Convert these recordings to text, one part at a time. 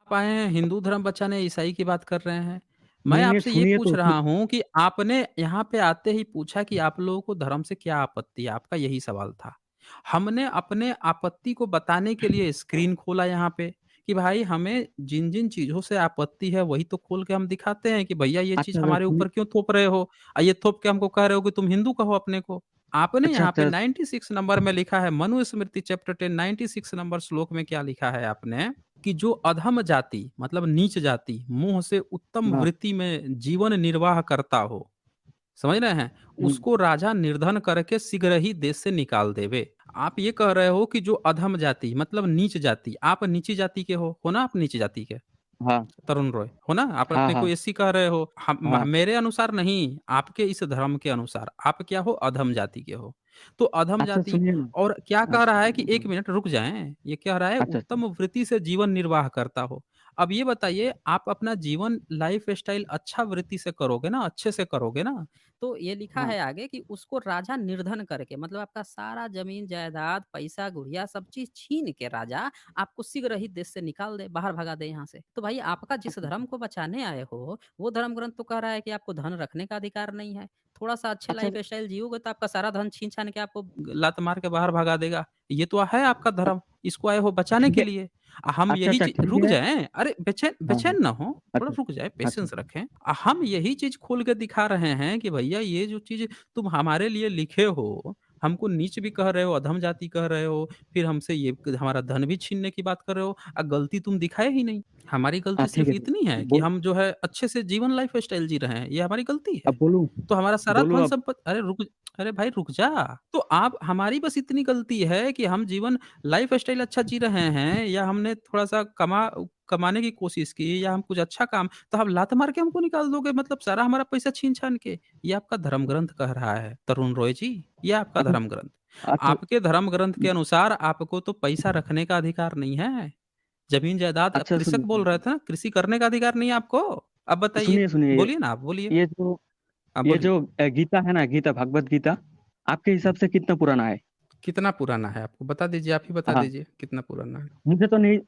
आए हैं हिंदू धर्म बचाने, ईसाई की बात कर रहे हैं। मैं नहीं नहीं, आपसे ये सुनिए पूछ तो रहा हूँ कि आपने यहाँ पे आते ही पूछा कि आप लोगों को धर्म से क्या आपत्ति है? आपका यही सवाल था। हमने अपने आपत्ति को बताने के लिए स्क्रीन खोला यहाँ पे कि भाई हमें जिन-जिन चीज़ों से आपत्ति है वही तो खोल के हम दिखाते हैं कि भैया ये चीज़ अच्छा अच्छा हमारे सुनिए। ऊपर क्यों थोप रहे हो? ये थोप के हमको कह रहे हो कि तुम हिंदू कहो अपने को। आपने अच्छा यहाँ पे अच्छा। 96 नंबर में लिखा है मनुस्मृति चैप्टर 10 96 नंबर श्लोक में क्या लिखा है आपने कि जो अधम जाति मतलब नीच जाति मुँह से उत्तम हाँ। वृत्ति में जीवन निर्वाह करता हो, समझ रहे हैं? हम्म, उसको राजा निर्धन करके शीघ्र ही देश से निकाल देवे। आप ये कह रहे हो कि जो अधम जाति मतलब नीच जाति, आप नीची जाति के हो ना आप नीची जाति के? हाँ तरुण रॉय, हो ना? आप हाँ अपने को हाँ एससी कह रहे हो। हम हाँ। मेरे अनुसार नहीं, आपके इस धर्म के अनुसार। आप क्या हो? अधम जाति के हो। तो अधम अच्छा जाति सुनिए ना। और क्या कह रहा है कि 1 अच्छा मिनट रुक जाएँ, ये कह रहा है अच्छा अच्छा। उत्तम वृत्ति से जीवन निर्वाह करता हो। अब ये बताइए आप अपना जीवन लाइफ़स्टाइल अच्छा वृत्ति से करोगे ना, अच्छे से करोगे ना, तो ये लिखा हाँ। है आगे कि उसको राजा निर्धन करके मतलब आपका सारा ज़मीन जायदाद, पैसा, गुड़िया सब चीज़ छीन के राजा आपको शीघ्र ही देश से निकाल दे, बाहर भगा दे यहाँ से। तो भाई आपका जिस अच्छा धर्म को बचाने आए हो, वो धर्म ग्रंथ तो कह रहा है कि आपको धन रखने का अधिकार नहीं है। थोड़ा-सा अच्छे अच्छा लाइफ़ स्टाइल जियोगे तो आपका सारा धन छीन-छान के आपको लात मार के बाहर भगा देगा। ये तो है आपका धर्म, इसको आए हो बचाने ठीक के है। लिए। हम अच्छा यही अच्छा चीज़ ठीक रुक है। जाएँ, अरे बेचैन हाँ हाँ। बेचैन ना हों, थोड़ा अच्छा रुक जाएँ, अच्छा। पेशेंस रखें। हम यही चीज़ खोल के दिखा रहे हैं कि भैया ये जो चीज़ तुम हमारे लिए लिखे हो, हमको नीच भी कह रहे हो, अधम जाति कह रहे हो, फिर हमसे ये हमारा धन भी छीनने की बात कर रहे हो गलती तुम दिखाए ही नहीं। हमारी हाँ गलती ठीक सिर्फ़ है ठीक इतनी है है। कि हम जो है अच्छे से जीवन लाइफ़ स्टाइल जी रहे हैं, ये हमारी गलती है। अब बोलूँ। तो हमारा सारा बोलूँ धन अब। संपत्ति अरे भाई रुक जा। तो आप हमारी बस इतनी गलती है कि हम जीवन लाइफ़स्टाइल अच्छा जी रहे हैं या हमने थोड़ा-सा कमाने की कोशिश की या हम कुछ अच्छा काम तो आप लात मार के हमको निकाल दोगे मतलब सारा हमारा पैसा छीन-छान के। ये आपका धर्म ग्रंथ कह रहा है, तरुण रॉय जी, ये आपका अच्छा धर्म ग्रंथ। अच्छा। आपके धर्म ग्रंथ के अनुसार आपको तो पैसा रखने का अधिकार नहीं है। ज़मीन जायदाद आप अच्छा कृषक सुनिए बोल रहे थे ना, कृषि करने का अधिकार नहीं है आपको। अब बताइए, सुनिए सुनिए। बोलिए ना आप बोलिए। ये जो हाँ, ये बोलिए। जो गीता है ना, गीता भगवत गीता, आपके हिसाब से कितना पुराना है? कितना पुराना है आपको बता दीजिए, आप ही बता हाँ। दीजिए कितना पुराना है? मुझे तो नहीं,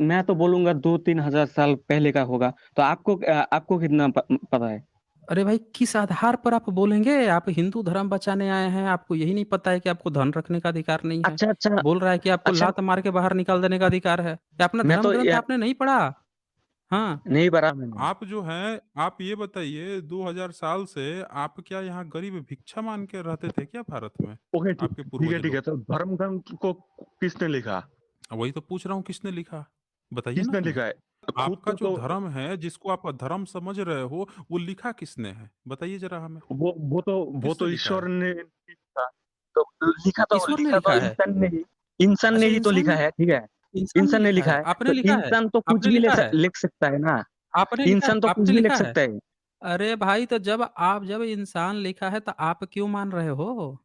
मैं तो बोलूंगा 2-3 हजार साल पहले का होगा। तो आपको कितना पता है? अरे भाई किस आधार पर आप बोलेंगे? आप हिंदू धर्म बचाने आए हैं, आपको यही नहीं पता है कि आपको धन रखने का अधिकार नहीं है। अच्छा अच्छा। बोल रहा है कि आपको अच्छा। लात मार के बाहर निकाल देने का अधिकार है। क्या अपना मैं धर्म तो ग्रंथ यार आपने नहीं पढ़ा? हाँ। नहीं पढ़ा मैंने। आप जो हैं, आप ये बताइए 2000 साल से आप क्या यहाँ गरीब भिक्षा माँग के रहते थे क्या भारत में? ओके, ठीक आपके ठीक है पूर्वज ठीक है। लोग? तो धर्म ग्रंथ को किसने लिखा? वही तो पूछ रहा हूँ किसने लिखा? बताइए ना किसने हमें। लिखा है? खुद आपका जो तो धर्म है, जिसको आप धर्म समझ रहे हो, वो लिखा किसने है? बताइए ज़रा हमें, वो तो किसने लिखा ईश्वर है? ने लिखा। तो लिखा तो ईश्वर ने लिखा तो लिखा है। इंसान ने अच्छा ही तो इंसान लिखा ने है, ठीक है। इंसान ने इंसान ने लिखा लिखा है। है, आपने तो लिखा है? इंसान तो कुछ आपने भी लिखा है? लिख सकता है ना। आपने लिखा इंसान तो कुछ आपने भी लिख लिखा है? सकता है। अरे भाई तो जब इंसान लिखा है तो आप क्यों मान रहे हो?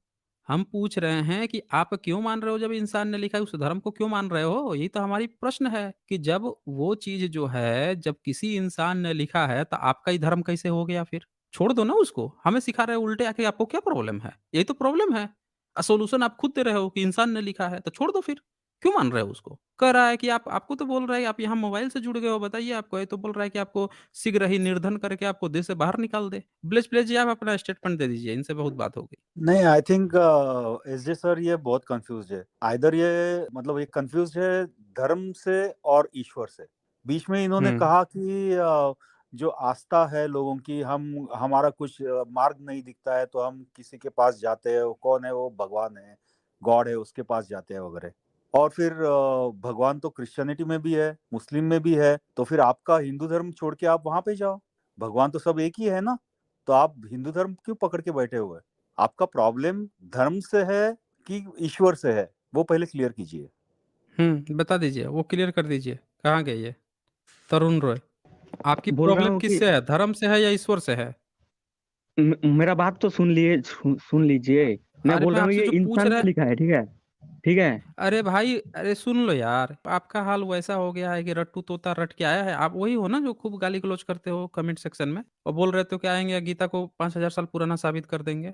हम पूछ रहे हैं कि आप क्यों मान रहे हो जब इंसान ने लिखा है उस धर्म को क्यों मान रहे हो? यही तो हमारी प्रश्न है कि जब वो चीज़ जो है जब किसी इंसान ने लिखा है तो आपका ही धर्म कैसे हो गया फिर? छोड़ दो ना उसको। हमें सिखा रहे हो उल्टे आके आपको क्या प्रॉब्लम है? यही तो प्रॉब्लम है। सॉल्यूशन आप खुद दे रहे हो कि इंसान ने लिखा है तो छोड़ दो फिर। क्यों मान रहे हो उसको? कह रहा है कि आप आपको तो बोल रहा है आप यहाँ मोबाइल से जुड़ गए हो बताइए आपको ये तो बोल रहा है कि आपको शीघ्र ही निर्धन करके आपको देश से बाहर निकाल दे। प्लीज़ जी आप अपना स्टेटमेंट दे दीजिए, इनसे बहुत बात हो गई। नहीं, आई थिंक एसजे सर ये बहुत कंफ्यूज्ड है। आइदर ये मतलब ये कंफ्यूज्ड है धर्म से और ईश्वर से। बीच में इन्होंने हुँ। कहा कि जो आस्था है लोगों की, हम हमारा कुछ मार्ग नहीं दिखता है तो हम किसी के पास जाते हैं, वो कौन है? वो भगवान है, गॉड है, उसके पास जाते हैं वगैरह। और फिर भगवान तो क्रिश्चियनिटी में भी है, मुस्लिम में भी है, तो फिर आपका हिंदू धर्म छोड़ के आप वहाँ पे जाओ। भगवान तो सब एक ही है ना, तो आप हिंदू धर्म क्यों पकड़ के बैठे हुए हैं? आपका प्रॉब्लम धर्म से है कि ईश्वर से है? वो पहले क्लियर कीजिए। बता दीजिए, वो क्लियर कर दीजिए, कहाँ गए ये? तरुण रॉय, आपकी बोल रहा प्रॉब्लम हूँ कि किससे है? धर्म से है या ईश्वर से है? मेरा बात तो सुन लीजिए। मैं अरे बोल मैं रहा हूँ आपसे ये जो पूछ इंसान रहा ने लिखा है, ठीक है। ठीक है। अरे भाई, अरे सुन लो यार, आपका हाल वैसा हो गया है कि रट्टू तोता रट के आया है। आप वही हो ना जो खूब गाली-गलौज करते हो कमेंट सेक्शन में और बोल रहे थे कि आएँगे गीता को 5000 साल पुराना साबित कर देंगे।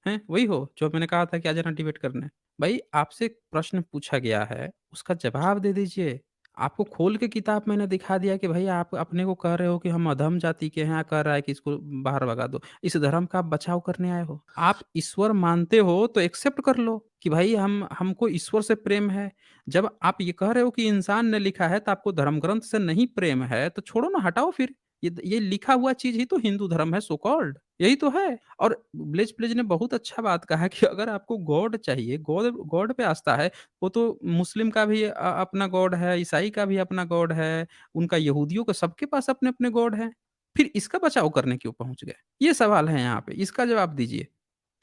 हैं? वही हो जो मैंने कहा था कि आ जाना डिबेट करने। भाई आपसे एक प्रश्न पूछा गया है, उसका जवाब दे दीजिए। आपको खोल के किताब मैंने दिखा दिया कि भई आप अपने को कह रहे हो कि हम अधम जाति के हैं, कह रहा है कि इसको बाहर भगा दो। इस धर्म का आप बचाव करने आए हो। आप ईश्वर मानते हो तो एक्सेप्ट कर लो कि भाई हमको ईश्वर से प्रेम है। जब आप ये कह रहे हो कि इंसान ने लिखा है तो आपको धर्म ग्रंथ से नहीं प्रेम है, तो छोड़ो ना, हटाओ फिर। ये लिखा हुआ चीज़ ही तो हिंदू धर्म है, सो कॉल्ड यही तो है। और ब्लेज प्लेज ने बहुत अच्छा बात कहा कि अगर आपको गॉड चाहिए, गॉड गॉड पे आस्था है, वो तो मुस्लिम का भी अपना गॉड है, ईसाई का भी अपना गॉड है, उनका यहूदियों का, सबके पास अपने-अपने गॉड हैं। फिर इसका बचाव करने क्यों पहुँच गए? ये सवाल है यहाँ पे, इसका जवाब दीजिए।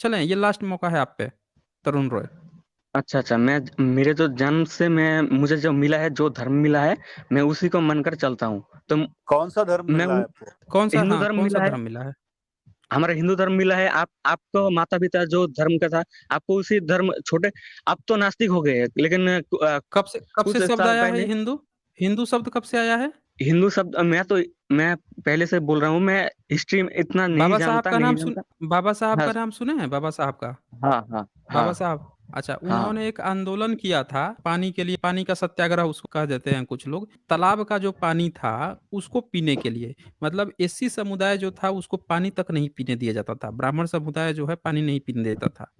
चलें, ये लास्ट मौका है आप पे, तरुण रॉय। अच्छा, मेरे जो जन्म से मुझे जो मिला है, जो धर्म मिला है, मैं उसी को मानकर चलता हूँ। तो कौन सा धर्म मैं मिला है आपको? कौन-सा हिंदू हाँ, धर्म कौन-सा मिला है, धर्म मिला है? हमारा हिंदू धर्म मिला है। आपको माता-पिता जो धर्म का था, आपको उसी धर्म छोटे आप तो नास्तिक हो गए, लेकिन कब से कुछ शब्द साल आया है पहले हिंदू? हिंदू शब्द कब से आया है? हिंदू शब्द मैं पहले से बोल रहा हूँ, मैं हिस्ट्री में इतना बाबा साहब का नहीं नाम जानता। बाबा साहब हाँ, का नाम सुने हैं? बाबा साहब का? हाँ, हाँ, बाबा हाँ, साहब, अच्छा, हाँ, उन्होंने एक आंदोलन किया था पानी के लिए, पानी का सत्याग्रह उसको कह देते हैं कुछ लोग। तालाब का जो पानी था उसको पीने के लिए, मतलब एससी समुदाय जो था उसको पानी तक नहीं पीने दिया जाता था। ब्राह्मण समुदाय जो है पानी नहीं पीने देता था।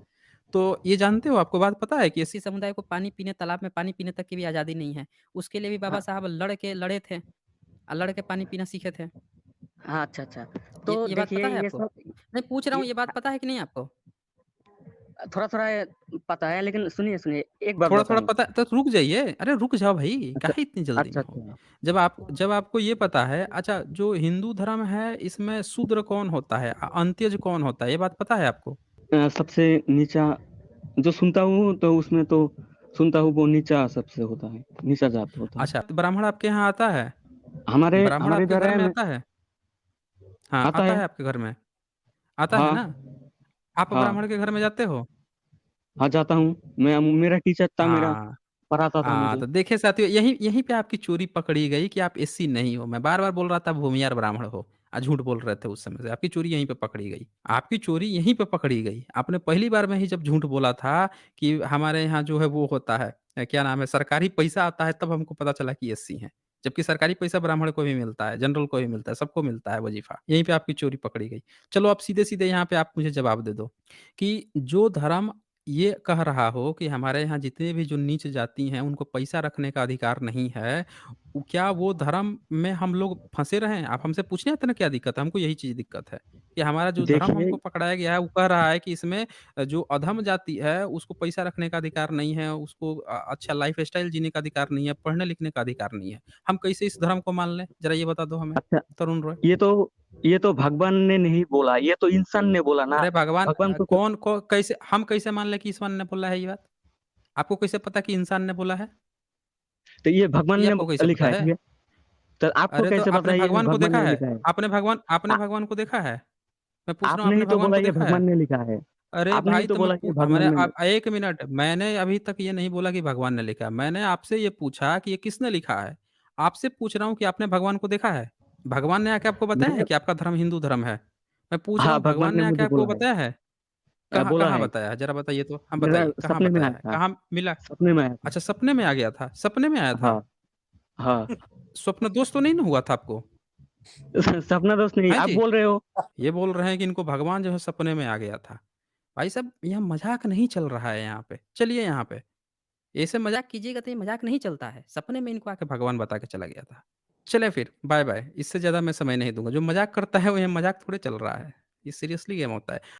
तो ये जानते हो, आपको बात पता है कि एससी समुदाय को पानी पीने, तालाब में पानी पीने तक की भी आज़ादी नहीं है। उसके लिए भी बाबा हाँ, साहब लड़े थे और लड़ के पानी पीना सीखे थे। हाँ, अच्छा। ये तो ये बात देखिए पता है ये आपको? सब नहीं, पूछ रहा ये हूँ, ये बात पता है कि नहीं आपको? थोड़ा-थोड़ा पता है, लेकिन सुनिए, एक बात थोड़ा-थोड़ा बताऊँ। पता है तो रुक जाइए। अरे रुक जाओ भाई, अच्छा, काहे इतनी जल्दी में हो? अच्छा। जब आपको ये पता है, अच्छा, जो हिंदू धर्म है इसमें शूद्र कौन होता है? अंत्यज कौन होता है? ये बात पता है आपको? सबसे नीचा जो सुनता हूँ, तो उसमें तो सुनता हूँ वो नीचा सबसे होता है, नीचा जात होता है। अच्छा, तो ब्राह्मण आपके यहाँ आता है? हमारे ब्राह्मण हमारे आपके इधर घर है में मैं आता है? हाँ, आता आता है। है आपके घर में? आता है हाँ, ना? आप हाँ, ब्राह्मण के घर में जाते हो? हाँ जाता हूँ। मेरा टीचर था, मेरा हाँ। पढ़ाता था हाँ, मुझे। तो देखिए साथियों, यहीं यहीं पे आपकी चोरी पकड़ी गई कि आप एससी नहीं हो। मैं बार-बार बोल रहा था भूमिहार ब्राह्मण हो, झूठ बोल रहे थे उस समय से। आपकी चोरी यहीं पे पकड़ी गई। आपकी चोरी यहीं पे पकड़ी गई। आपने पहली बार में ही जब झूठ बोला था कि हमारे यहाँ जो है वो होता है, क्या नाम है, सरकारी पैसा आता है, तब हमको पता चला कि एससी हैं। जबकि सरकारी पैसा ब्राह्मण को भी मिलता है, जनरल को भी मिलता है, सबको मिलता है वजीफ़ा। यहीं पे आपकी चोरी पकड़ी गई। चलो अब सीधे-सीधे यहाँ पे आप मुझे जवाब दे दो कि जो धर्म ये कह रहा हो कि हमारे यहाँ जितने भी जो नीच जाति हैं उनको पैसा रखने का अधिकार नहीं है, क्या वो धर्म में हम लोग फँसे रहे हैं? आप हमसे पूछने आते हैं ना क्या दिक्कत है? हमको यही चीज़ दिक्कत है कि हमारा जो धर्म देखिए हमको पकड़ाया गया है वो कह रहा है कि इसमें जो अधम जाति है उसको पैसा रखने का अधिकार नहीं है, उसको अच्छा लाइफ़स्टाइल जीने का अधिकार नहीं है, पढ़ने-लिखने का अधिकार नहीं है। हम कैसे इस धर्म को मान लें? ज़रा ये बता दो हमें, अच्छा, तरुण रॉय। ये तो भगवान ने नहीं बोला, ये तो इंसान ने बोला ना। अरे भगवान, भगवान को कौन को कैसे हम कैसे मान लें कि ईश्वर ने बोला है ये बात? आपको कैसे पता कि इंसान ने बोला है? तो ये भगवान ये ने आपको कैसे लिखा पता है, है? ठीक है? तो आपको अरे तो कैसे पता आपने है ये भगवान को भगवान देखा ने है? लिखा है? आपने आ भगवान को देखा है? मैं पूछ रहा हूँ, आपने आपने ही तो भगवान बोला को ये देखा है? भगवान ने लिखा है। अरे आपने ही भाई, तो तो मैं बोला कि मैंने भगवान ने आप 1 मिनट, मैंने अभी तक ये नहीं बोला कि भगवान ने लिखा है। मैंने आपसे ये पूछा कि ये किसने लिखा है? आपसे पूछ रहा हूँ कि आपने भगवान को देखा है? भगवान ने आके आपको बताया है मैंने कि आपका धर्म हिंदू धर्म है? मैं पूछ रहा हाँ, हूँ, भगवान भगवान ने ने आके मुझे आपको बोला है। बताया है? कहाँ बोला कहाँ है। बताया है? ज़रा बताइए तो। हाँ, मेरा बताइए, कहाँ सपने में बताया आया है? था। कहाँ मिला? सपने में आया था। अच्छा, सपने में आ गया था? सपने में आया था? हाँ, हाँ। स्वप्न दोष तो नहीं ना हुआ था आपको? सपना दोस्त नहीं, हाँ आप जी? बोल रहे हो। ये बोल रहे हैं कि इनको भगवान जो है सपने में आ गया था। भाई साहब, यहाँ मज़ाक नहीं चल रहा है यहाँ पे। चलिए यहाँ पे। ऐसे मज़ाक कीजिएगा तो ये मज़ाक नहीं चलता है। सपने में इनको आके भगवान बता के चला गया था। चलें फिर, बाय-बाय। इससे ज़्यादा मैं समय नहीं दूँगा। जो मज़ाक करता है वो यहाँ मज़ाक थोड़ी चल रहा है। ये सीरियसली गेम होता है।